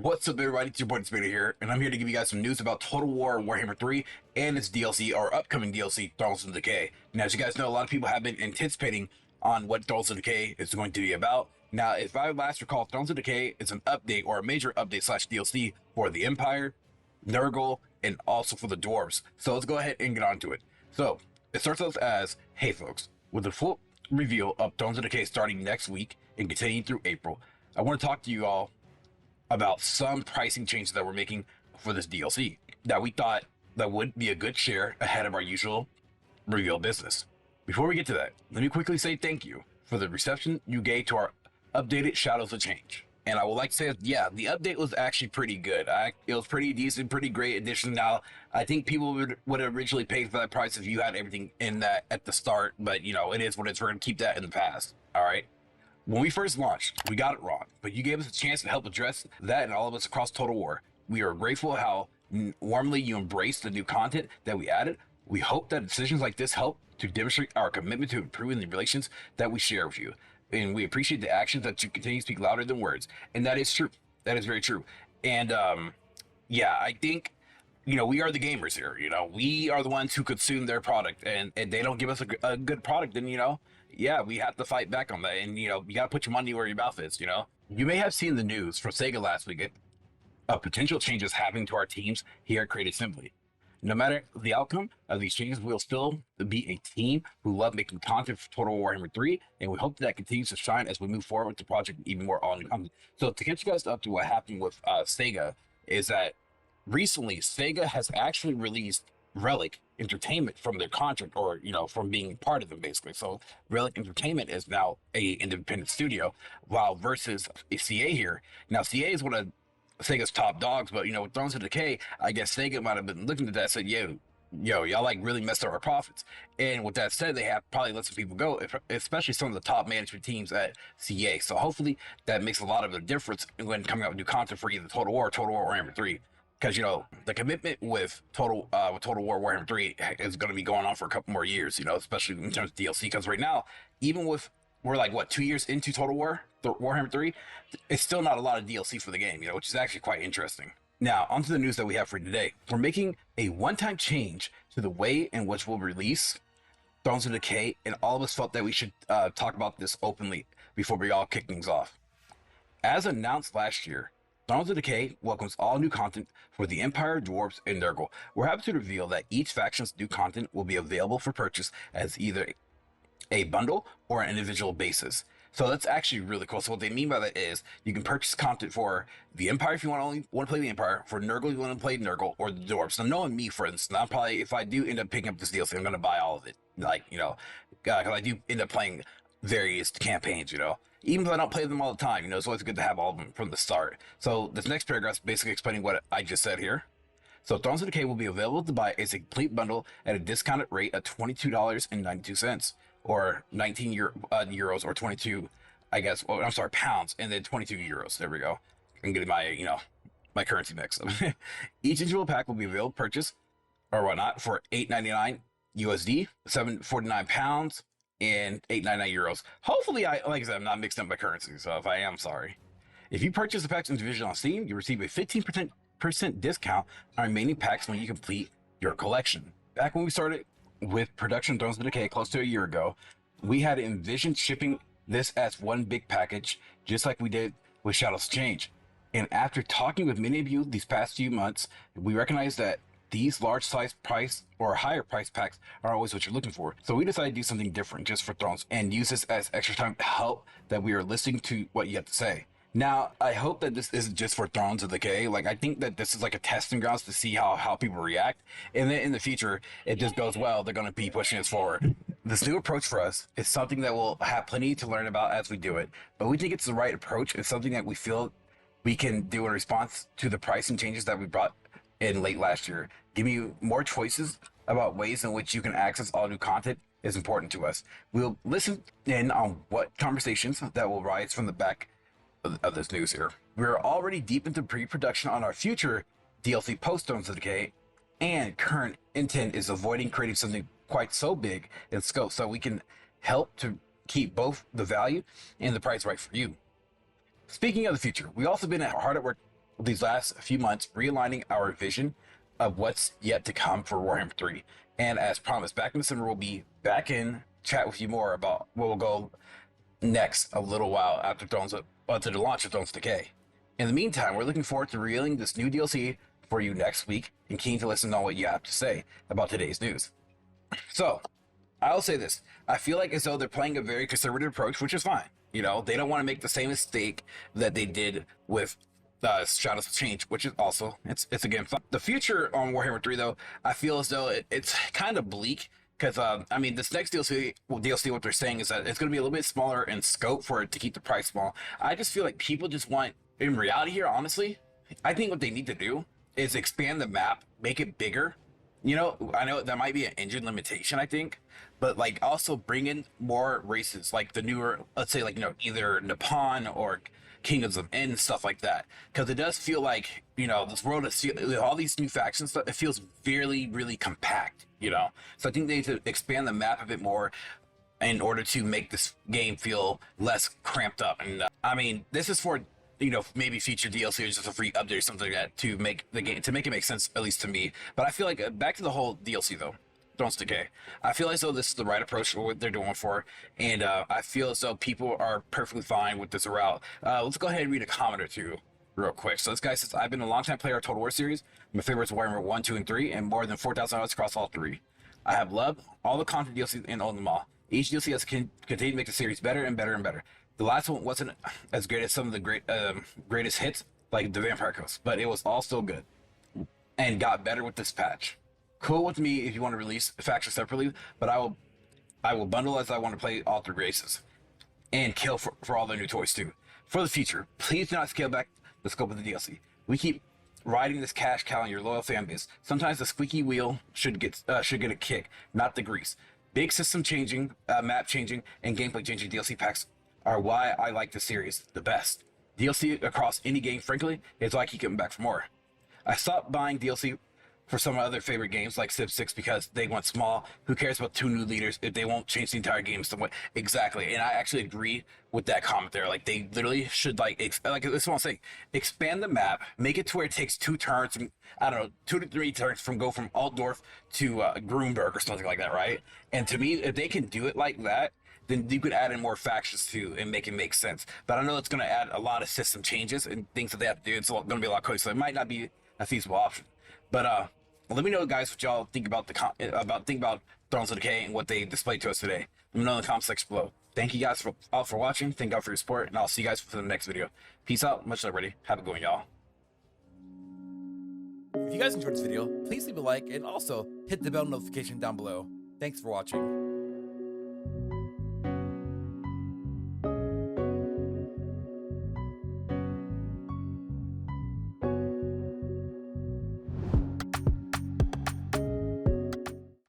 What's up, everybody? It's your boy Disbearity here, and I'm here to give you guys some news about Total War Warhammer 3 and its DLC, or upcoming DLC, Thrones of Decay. Now, as you guys know, a lot of people have been anticipating on what Thrones of Decay is going to be about. Now, if I last recall, Thrones of Decay is an update, or a major update slash DLC for the Empire, Nurgle, and also for the Dwarves. So let's go ahead and get on to it. So, it starts out as, hey folks, with a full reveal of Thrones of Decay starting next week and continuing through April, I want to talk to you all about some pricing changes that we're making for this DLC that we thought that would be a good share ahead of our usual reveal business. Before we get to that, let me quickly say thank you for the reception you gave to our updated Shadows of Change. And I would like to say, yeah, the update was actually pretty good. It was pretty decent, pretty great addition. Now, I think people would have originally paid for that price if you had everything in that at the start, but you know, it is what it is. We're going to keep that in the past, all right? When we first launched, we got it wrong, but you gave us a chance to help address that and all of us across Total War. We are grateful how warmly you embraced the new content that we added. We hope that decisions like this help to demonstrate our commitment to improving the relations that we share with you. And we appreciate the actions that you continue to speak louder than words. And that is true. That is very true. And yeah, I think, you know, we are the gamers here. You know, we are the ones who consume their product, and they don't give us a good product, then, you know, yeah, we have to fight back on that. And, you know, you got to put your money where your mouth is, you know. You may have seen the news from Sega last week of potential changes happening to our teams here at Create Assembly. No matter the outcome of these changes, we'll still be a team who love making content for Total Warhammer 3, and we hope that continues to shine as we move forward with the project even more on content. So to catch you guys up to what happened with Sega is that recently Sega has actually released Relic Entertainment from their contract, or you know, from being part of them basically. So Relic Entertainment is now a independent studio, while versus CA here. Now CA is one of Sega's top dogs, but you know, with Thrones of Decay, I guess Sega might have been looking at that and said, y'all like really messed up our profits. And with that said, they have probably let some people go, especially some of the top management teams at CA. So hopefully that makes a lot of a difference when coming out with new content for either Total War or Total War Warhammer 3. Because, you know, the commitment with Total War Warhammer 3 is going to be going on for a couple more years, you know, especially in terms of DLC. Because right now, even with, we're like, what, 2 years into Total War, Warhammer 3, it's still not a lot of DLC for the game, you know, which is actually quite interesting. Now, onto the news that we have for today. We're making a one-time change to the way in which we'll release Thrones of Decay, and all of us felt that we should talk about this openly before we all kick things off. As announced last year, Thrones of Decay welcomes all new content for the Empire, Dwarves, and Nurgle. We're happy to reveal that each faction's new content will be available for purchase as either a bundle or an individual basis. So that's actually really cool. So what they mean by that is you can purchase content for the Empire if you want to play the Empire, for Nurgle you want to play Nurgle, or the Dwarves. So knowing me, for instance, I'm probably, if I do end up picking up this DLC, I'm going to buy all of it. Like, you know, because I do end up playing various campaigns, you know. Even though I don't play them all the time, you know, it's always good to have all of them from the start. So this next paragraph is basically explaining what I just said here. So Thrones of Decay will be available to buy as a complete bundle at a discounted rate of $22.92, or 19 euros, or 22, I guess. Well, I'm sorry, pounds, and then 22 euros. There we go. I'm getting my, you know, my currency mix. Each individual pack will be available to purchase or whatnot for $8.99 USD, 7.49 pounds. And 8.99 euros. Hopefully, like I said, I'm not mixing up my currency, so if I am, sorry. If you purchase the packs individually on Steam, you receive a 15% discount on remaining packs when you complete your collection. Back when we started with production of Thrones of Decay close to a year ago, we had envisioned shipping this as one big package, just like we did with Shadows of Change. And after talking with many of you these past few months, we recognized that these large size price or higher price packs are always what you're looking for. So we decided to do something different just for Thrones and use this as extra time to help that we are listening to what you have to say. Now, I hope that this isn't just for Thrones of Decay. Like, I think that this is like a testing grounds to see how people react. And then in the future, if this goes well, they're going to be pushing us forward. This new approach for us is something that we'll have plenty to learn about as we do it. But we think it's the right approach. It's something that we feel we can do in response to the pricing changes that we brought in late last year. Giving you more choices about ways in which you can access all new content is important to us. We'll listen in on what conversations that will rise from the back of this news here. We're already deep into pre-production on our future DLC post Thrones of Decay, and current intent is avoiding creating something quite so big in scope, so we can help to keep both the value and the price right for you. Speaking of the future, we've also been hard at work these last few months realigning our vision of what's yet to come for Warhammer 3. And as promised, back in December, we'll be back in chat with you more about where we'll go next a little while after to the launch of Thrones Decay. In the meantime, we're looking forward to revealing this new DLC for you next week and keen to listen on what you have to say about today's news. So, I'll say this. I feel like as though they're playing a very conservative approach, which is fine. You know, they don't want to make the same mistake that they did with Shadows of Change, which is also, it's again fun. The future on Warhammer 3, though, I feel as though it's kind of bleak. Because, I mean, this next DLC, what they're saying is that it's going to be a little bit smaller in scope for it to keep the price small. I just feel like people just want, in reality here, honestly, I think what they need to do is expand the map, make it bigger. You know, I know that might be an engine limitation, I think, but like also bring in more races, like the newer, let's say, like, you know, either Nippon or Kingdoms of End, stuff like that. Because it does feel like, you know, this world is all these new factions stuff, it feels really, really compact, you know. So I think they need to expand the map a bit more in order to make this game feel less cramped up. And I mean, this is for, you know, maybe future DLC or just a free update or something like that to make the game, to make it make sense, at least to me. But I feel like, back to the whole DLC though, Thrones Decay, I feel as though this is the right approach for what they're doing for, and I feel as though people are perfectly fine with this route. Let's go ahead and read a comment or two real quick. So this guy says, I've been a long-time player of Total War series. My favorites are Warhammer 1, 2, and 3, and more than 4,000 hours across all three. I have loved all the content DLCs and own them all. Each DLC has continued to make the series better and better and better. The last one wasn't as great as some of the greatest hits, like the Vampire Coast, but it was all still good, and got better with this patch. Cool with me if you want to release factions separately, but I will bundle as I want to play all three races, and kill for all the new toys too. For the future, please do not scale back the scope of the DLC. We keep riding this cash cow on your loyal fan base. Sometimes the squeaky wheel should get a kick, not the grease. Big system changing, map changing, and gameplay changing DLC packs are why I like the series the best. DLC across any game, frankly, is why I keep coming back for more. I stopped buying DLC for some of my other favorite games like Civ 6 because they went small. Who cares about 2 new leaders if they won't change the entire game somewhat? Exactly, and I actually agree with that comment there. Like, they literally should, like this is what I'm saying. Expand the map, make it to where it takes 2 turns, I don't know, 2 to 3 turns go from Altdorf to Grunberg or something like that, right? And to me, if they can do it like that, then you could add in more factions too and make it make sense. But I know it's going to add a lot of system changes and things that they have to do. It's going to be a lot closer, so it might not be a feasible option. But let me know, guys, what y'all think about about Thrones of Decay and what they displayed to us today. Let me know in the comment section below. Thank you guys all for watching. Thank y'all for your support, and I'll see you guys for the next video. Peace out. Much love, ready. Have a good one, y'all. If you guys enjoyed this video, please leave a like and also hit the bell notification down below. Thanks for watching.